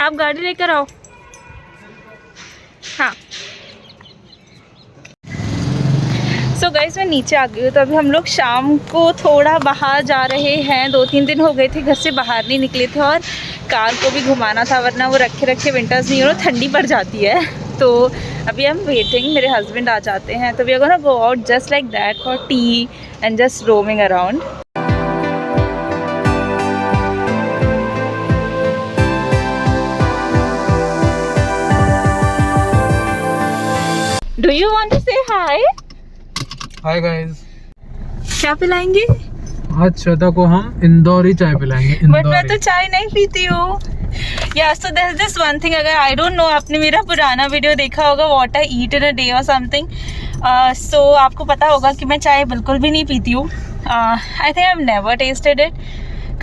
आप गाड़ी लेकर आओ। हाँ सो गाइस मैं नीचे आ गई हूँ। तो अभी हम लोग शाम को थोड़ा बाहर जा रहे हैं। 2-3 दिन हो गए थे घर से बाहर नहीं निकले थे और कार को भी घुमाना था, वरना वो रखे रखे विंटर्स नहीं हो ठंडी पड़ जाती है। तो अभी हम वेटिंग, मेरे हस्बैंड आ जाते हैं तो we are gonna go out just like that for tea and just roaming around. Do you want to say hi? Hi guys. क्या पिलाएंगे? आज श्वेता को हम इंदौरी चाय पिलाएंगे। बट मैं तो चाय नहीं पीती हूँ। या so this this one thing, अगर आई डोंट नो आपने मेरा पुराना वीडियो देखा होगा what I eat in a day और समथिंग, सो आपको पता होगा कि मैं चाय बिल्कुल भी नहीं पीती हूँ। I think I have never tested it,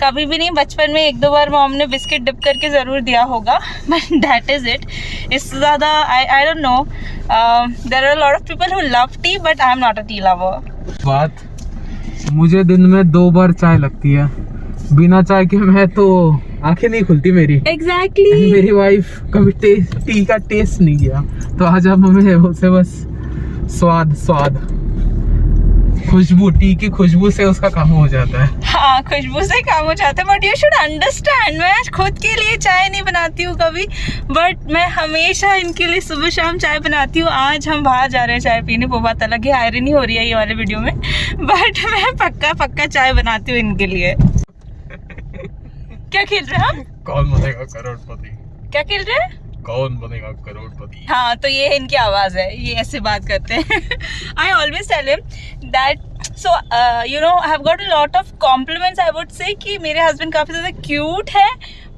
कभी भी नहीं। बचपन में 1-2 बार मॉम ने बिस्किट डिप करके ज़रूर दिया होगा, बट दैट इज़ इट। इससे ज़्यादा I don't know. There are a lot of people who love tea but I am not a tea lover. बात, मुझे दिन में 2 बार चाय लगती है, बिना चाय के मैं तो आंखें नहीं खुलती मेरी। एग्जैक्टली। मेरी वाइफ कभी टी का टेस्ट नहीं किया, तो आज अब हमें उसे बस स्वाद खुशबू, टी की खुशबू से उसका काम हो जाता है। हाँ खुशबू से काम हो जाता है, बट यू शुड अंडरस्टैंड मैं खुद के लिए चाय नहीं बनाती हूँ कभी, बट मैं हमेशा इनके लिए सुबह शाम चाय बनाती हूँ। आज हम बाहर जा रहे हैं चाय पीने, वो बात अलग है, आयरनी हो रही है ये वाले वीडियो में, बट मैं पक्का चाय बनाती हूँ इनके लिए। क्या खेल रहे हैं हम? कौन बनेगा करोड़पति? क्या खेल रहे हैं? कौन बनेगा करोड़पति? हाँ तो ये इनकी आवाज है, ये ऐसे बात करते हैं। I always tell him that, so you know I have got a lot of compliments I would say कि मेरे हस्बैंड काफी ज्यादा क्यूट है,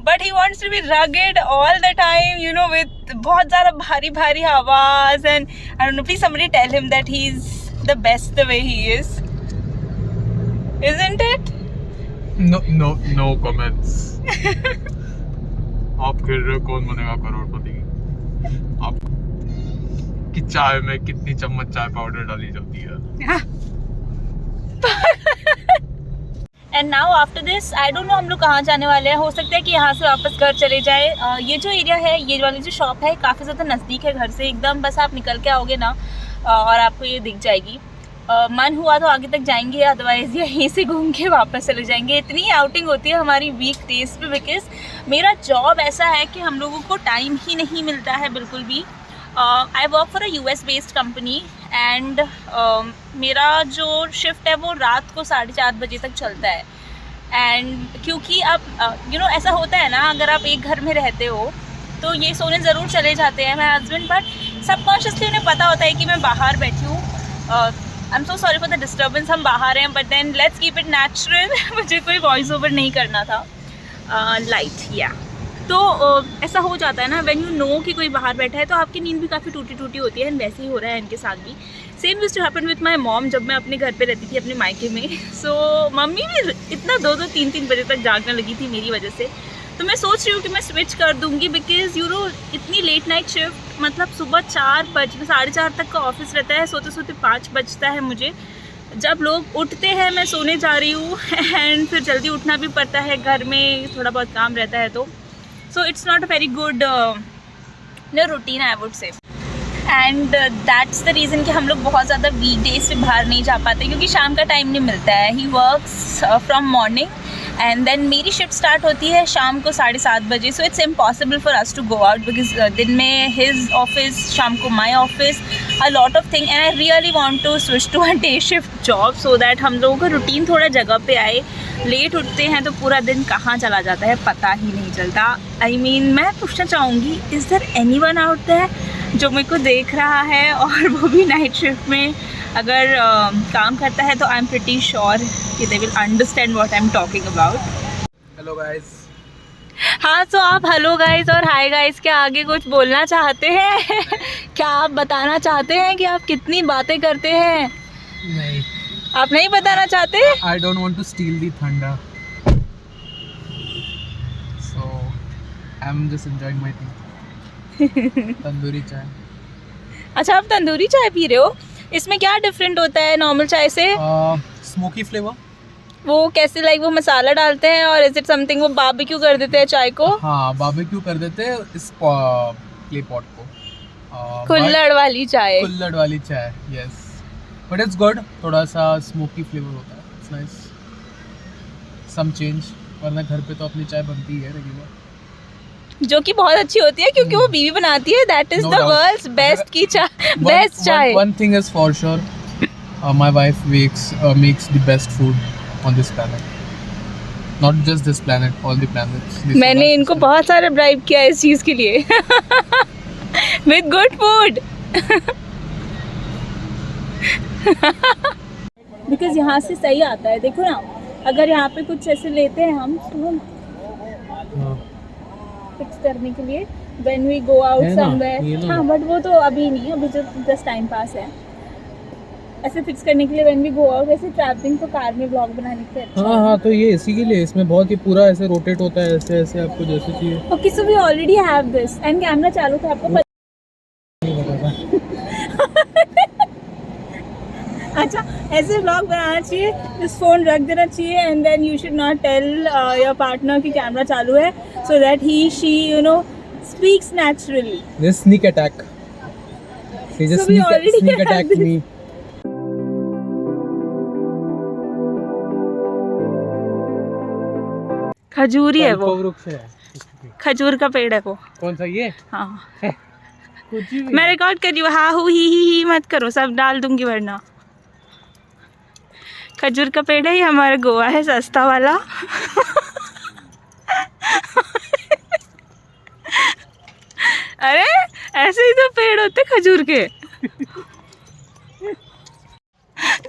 but he wants to be rugged all the time, you know, with बहुत ज्यादा भारी आवाज। And I don't know, please somebody tell him that he is the best the way he is, isn't it? No comments. आप खेल रहे हो कौन बनेगा करोड़पति? आप की चाय में कितनी चम्मच चाय पाउडर डाली जाती है? And now after this I don't no हम लोग कहाँ जाने वाले हैं। हो सकता है कि यहाँ से वापस घर चले जाए। ये जो एरिया है, ये वाली जो शॉप है, काफ़ी ज़्यादा नज़दीक है घर से एकदम। बस आप निकल के आओगे ना और आपको ये दिख जाएगी। मन हुआ तो आगे तक जाएंगे, अदरवाइज़ यहीं से घूम के वापस चले जाएंगे। इतनी आउटिंग होती है हमारी वीक डेज पे, बिकॉज मेरा जॉब ऐसा है कि हम लोगों को टाइम ही नहीं मिलता है बिल्कुल भी। I work for a US based company and मेरा जो शिफ्ट है वो रात को 4:30 बजे तक चलता है। एंड क्योंकि अब यू नो ऐसा होता है ना, अगर आप एक घर में रहते हो तो ये सोने ज़रूर चले जाते हैं मेरे हस्बैंड, बट सबकॉन्शियसली उन्हें पता होता है कि मैं बाहर बैठी हूँ। I am so sorry for the disturbance, हम बाहर हैं, but then let's keep it natural. मुझे कोई वॉइस ओवर नहीं करना था। लाइट या तो ऐसा हो जाता है ना, व्हेन यू नो कि कोई बाहर बैठा है तो आपकी नींद भी काफ़ी टूटी होती है। एंड वैसे ही हो रहा है इनके साथ भी। Same used to happen with my mom जब मैं अपने घर पे रहती थी, अपने मायके में। सो मम्मी भी इतना 2-2, 3-3 बजे तक जागने लगी थी मेरी वजह से। तो मैं सोच रही हूँ कि मैं स्विच कर दूँगी, बिकॉज यू नो इतनी लेट नाइट शिफ्ट, मतलब सुबह 4 बजे 4:30 तक का ऑफिस रहता है, सोते सोते 5 बजता है मुझे। जब लोग उठते हैं मैं सोने जा रही हूँ एंड फिर जल्दी उठना भी पड़ता है, घर में थोड़ा बहुत काम रहता है तो। So it's not a very good routine I would से। एंड दैट्स द रीज़न कि हम लोग बहुत ज़्यादा वीक डेज से बाहर नहीं जा पाते, क्योंकि शाम का टाइम नहीं मिलता है। He works from morning and then मेरी शिफ्ट स्टार्ट होती है शाम को 7:30 बजे। So it's impossible for us to go out, because दिन में हिज ऑफिस, शाम को my office, a lot of thing. And I really want to switch to a day shift job so that हम लोगों का रूटीन थोड़ा जगह पे आए। लेट उठते हैं तो पूरा दिन कहाँ चला जाता है पता ही नहीं चलता। आई मीन मैं पूछना चाहूँगी, is there anyone out there जो मेरे को देख रहा है और वो भी नाइट शिफ्ट में अगर काम करता है, तो आई एम प्रिटी श्योर कि they will understand what I am talking about. Hello guys. हाँ तो आप हेलो गाइस और हाय गाइस के आगे कुछ बोलना चाहते हैं? क्या आप बताना चाहते हैं कि आप कितनी बातें करते हैं? नहीं, आप नहीं बताना चाहते? I don't want to steal the thunder, so I'm just enjoying my tea. Tandoori चाय। अच्छा आप तंदूरी चाय पी रहे हो? इसमें क्या डिफरेंट होता है नॉर्मल चाय से? Smoky flavour. वो कैसे लाइक वो मसाला डालते हैं और इज इट समथिंग वो बारबेक्यू कर देते हैं चाय को? हाँ, बारबेक्यू कर देते हैं इस क्ले पॉट को। कुल्हड़ वाली चाय। कुल्हड़ वाली चाय, यस, बट इट्स गुड। थोड़ा सा स्मोकी फ्लेवर होता है, इट्स नाइस, सम चेंज। वरना घर पे तो अपनी चाय बनती है रेगुलर, जो कि बहुत अच्छी होती है क्योंकि वो बीवी बनाती है। That is No the doubt. World's best की चाय, बेस्ट चाय। One thing is for sure, my wife makes the best food on this planet. Not just this planet, all the planets. The मैंने solar इनको system. बहुत सारा bribe किया है इस चीज़ के लिए विद गुड फूड बिकॉज यहाँ से सही आता है। देखो ना, अगर यहाँ पे कुछ ऐसे लेते हैं हम तो हाँ, फिक्स करने के लिए व्हेन वी गो आउट है ना, समवेयर। ये ना। हाँ, बट वो तो अभी नहीं है, अभी जस्ट टाइम पास है। ऐसे फिक्स करने के लिए व्हेन वी गो आउट, ऐसे ट्रैवलिंग को कार में ब्लॉग बनाने के लिए अच्छा हाँ हाँ, तो ये इसी के लिए, इसमें बहुत ही पूरा ऐसे रोटेट होता है, ऐसे ऐसे आपको जैसे चाहिए। Okay, so we already have this and camera चालू था, आपको पता? नहीं पता था। अच्छा, ऐसे ब्लॉग बनाना चाहिए, इस फोन रख देना चाहिए and then you should not tell your partner कि कैमरा चालू है, so that he she you know speaks naturally. This sneak attack. He just So we already sneak have attacked this. me. खजूरी है वो, कल्पवृक्ष है। खजूर का पेड़ है वो। कौन सा ये? हाँ, कुछ भी। मैं रिकॉर्ड कर रही हूँ। हाँ हूँ ही मत करो, सब डाल दूंगी वरना। खजूर का पेड़ है, ये हमारा गोवा है सस्ता वाला अरे ऐसे ही तो पेड़ होते खजूर के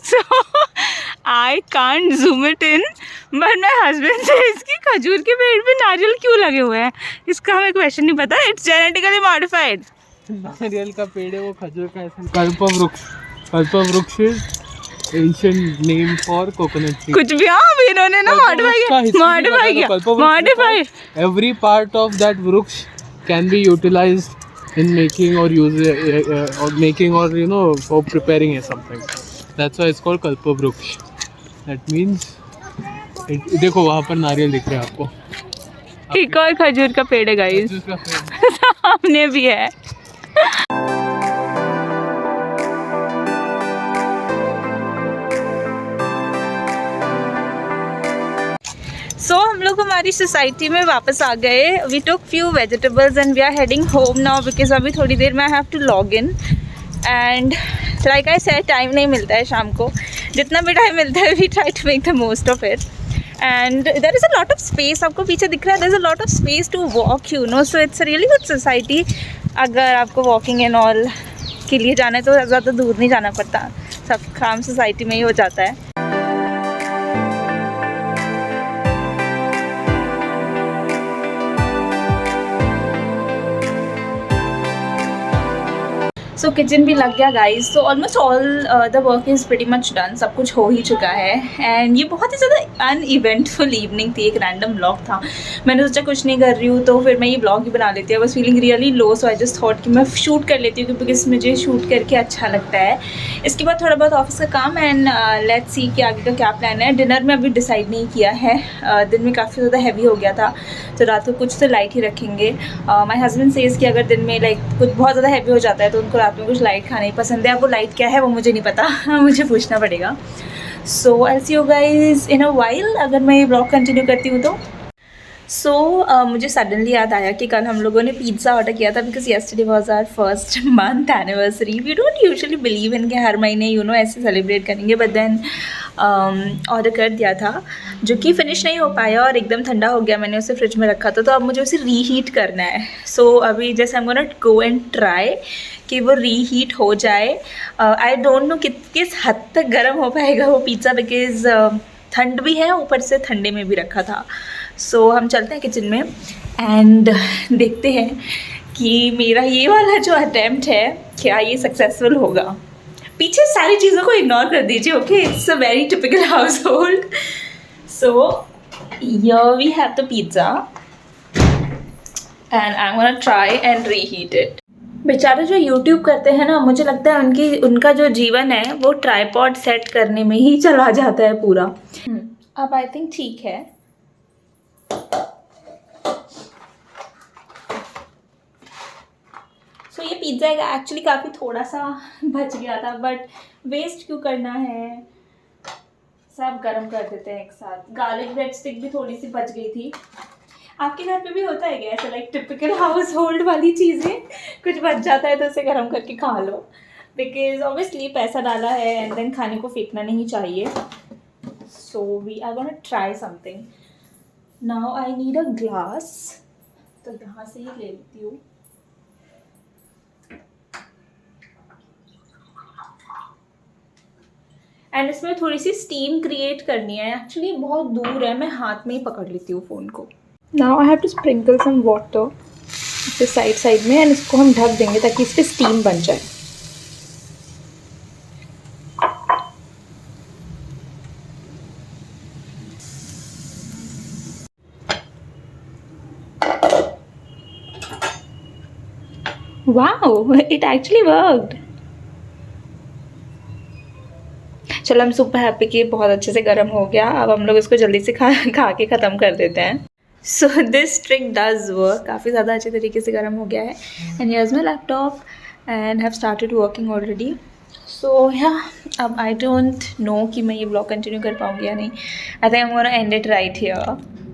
so I can't zoom it in, but my husband से इसकी खजूर के पेड़ पे नारियल क्यों लगे हुए हैं, इसका हमें क्वेश्चन नहीं पता। It's genetically modified. नारियल का पेड़ है वो, खजूर का ऐसा। Kalpavriksha, Kalpavriksha ancient name for coconut tree. कुछ भी, हाँ अभी इन्होंने ना मॉडिफाई किया। Every part of that vriksha can be utilised in making or you know for preparing something. That's why it's called kalpavruksha. That means देखो वहाँ पर नारियल दिख रहा है आपको। एक और खजूर का पेड़ है गाइस, खजूर का पेड़। सामने भी है। सो हम लोग हमारी सोसाइटी में वापस आ गए। We took few vegetables and we are heading home now because अभी थोड़ी देर में I have to log in and like I said time नहीं मिलता है शाम को, जितना भी टाइम मिलता है we try to make the most of it and there is a lot of space. आपको पीछे दिख रहा है, there is a lot of space to walk you know, so it's a really good society. अगर आपको walking and all के लिए जाना है तो ज़्यादा दूर नहीं जाना पड़ता, सब काम सोसाइटी में ही हो जाता है। सो किचन भी लग गया गाइस, तो almost all the work is pretty much done, सब कुछ हो ही चुका है एंड ये बहुत ही ज़्यादा अनइवेंटफुल इवनिंग थी, एक रैंडम ब्लॉग था। मैंने सोचा कुछ नहीं कर रही हूँ तो फिर मैं ये ब्लॉग ही बना लेती हूँ। I was feeling really low, so I just thought कि मैं शूट कर लेती हूँ बिकॉज मुझे शूट करके अच्छा लगता है। इसके बाद थोड़ा बहुत ऑफिस का काम एंड लेट्स सी कि आगे का क्या प्लान है। डिनर में अभी डिसाइड नहीं किया है, दिन में काफ़ी ज़्यादा हैवी हो गया था तो रात को कुछ तो लाइट ही रखेंगे। माई हस्बैंड सेज कि अगर दिन में लाइक कुछ बहुत ज़्यादा हैवी हो जाता है तो उनको रात में कुछ लाइट खाना ही पसंद है। अब वो लाइट क्या है वो मुझे नहीं पता मुझे पूछना पड़ेगा। So I see you guys in a while, अगर मैं ये ब्लॉग कंटिन्यू करती हूँ तो। मुझे सडनली याद आया कि कल हम लोगों ने पिज़्ज़ा ऑर्डर किया था because yesterday was our first month anniversary. We don't usually believe in के हर महीने ऐसे सेलिब्रेट करेंगे, बट देन ऑर्डर कर दिया था जो कि फिनिश नहीं हो पाया और एकदम ठंडा हो गया। मैंने उसे फ्रिज में रखा था तो अब मुझे उसे रीहीट करना है। सो अभी जैसे आई am gonna go and try कि वो रीहीट हो जाए। आई डोंट नो किस हद तक गर्म हो पाएगा वो पिज़्ज़ा बिकॉज ठंड भी है, ऊपर से ठंडे में भी रखा था। सो हम चलते हैं किचन में एंड देखते हैं कि मेरा ये वाला जो अटैम्प्ट है क्या ये सक्सेसफुल होगा। पीछे सारी चीज़ों को इग्नोर कर दीजिए, okay, it's a very typical household. So here we have the pizza and I am gonna try and reheat it. बेचारे जो यूट्यूब करते हैं ना, मुझे लगता है उनका जो जीवन है वो ट्राइपॉड सेट करने में ही चला जाता है पूरा। अब आई थिंक ठीक है। सो ये पिज़्ज़ा एक्चुअली काफ़ी थोड़ा सा बच गया था, बट वेस्ट क्यों करना है, सब गरम कर देते हैं एक साथ। गार्लिक ब्रेड स्टिक भी थोड़ी सी बच गई थी। आपके घर पे भी होता है क्या ऐसा, लाइक टिपिकल हाउस होल्ड वाली चीज़ें, कुछ बच जाता है तो उसे गरम करके खा लो, बिकॉज ऑब्वियसली पैसा डाला है एंड देन खाने को फेंकना नहीं चाहिए। So we are gonna try something. Now I need a glass, तो यहाँ से ही ले लेती हूँ। एंड इसमें थोड़ी सी स्टीम क्रिएट करनी है। एक्चुअली बहुत दूर है, मैं हाथ में ही पकड़ लेती हूँ फ़ोन को। Now I have to sprinkle some water इसके साइड साइड में, एंड इसको हम ढक देंगे ताकि इस पर स्टीम बन जाए। Wow, it actually worked. चलो, हम सुपर हैप्पी कि बहुत अच्छे से गर्म हो गया। अब हम लोग इसको जल्दी से खा के ख़त्म कर देते हैं। So this trick does work, काफ़ी ज़्यादा अच्छे तरीके से गर्म हो गया है। And here's my laptop and have started working already. So yeah, अब आई डोंट नो कि मैं ये ब्लॉग कंटिन्यू कर पाऊँगी या नहीं। I think I am gonna and it right here.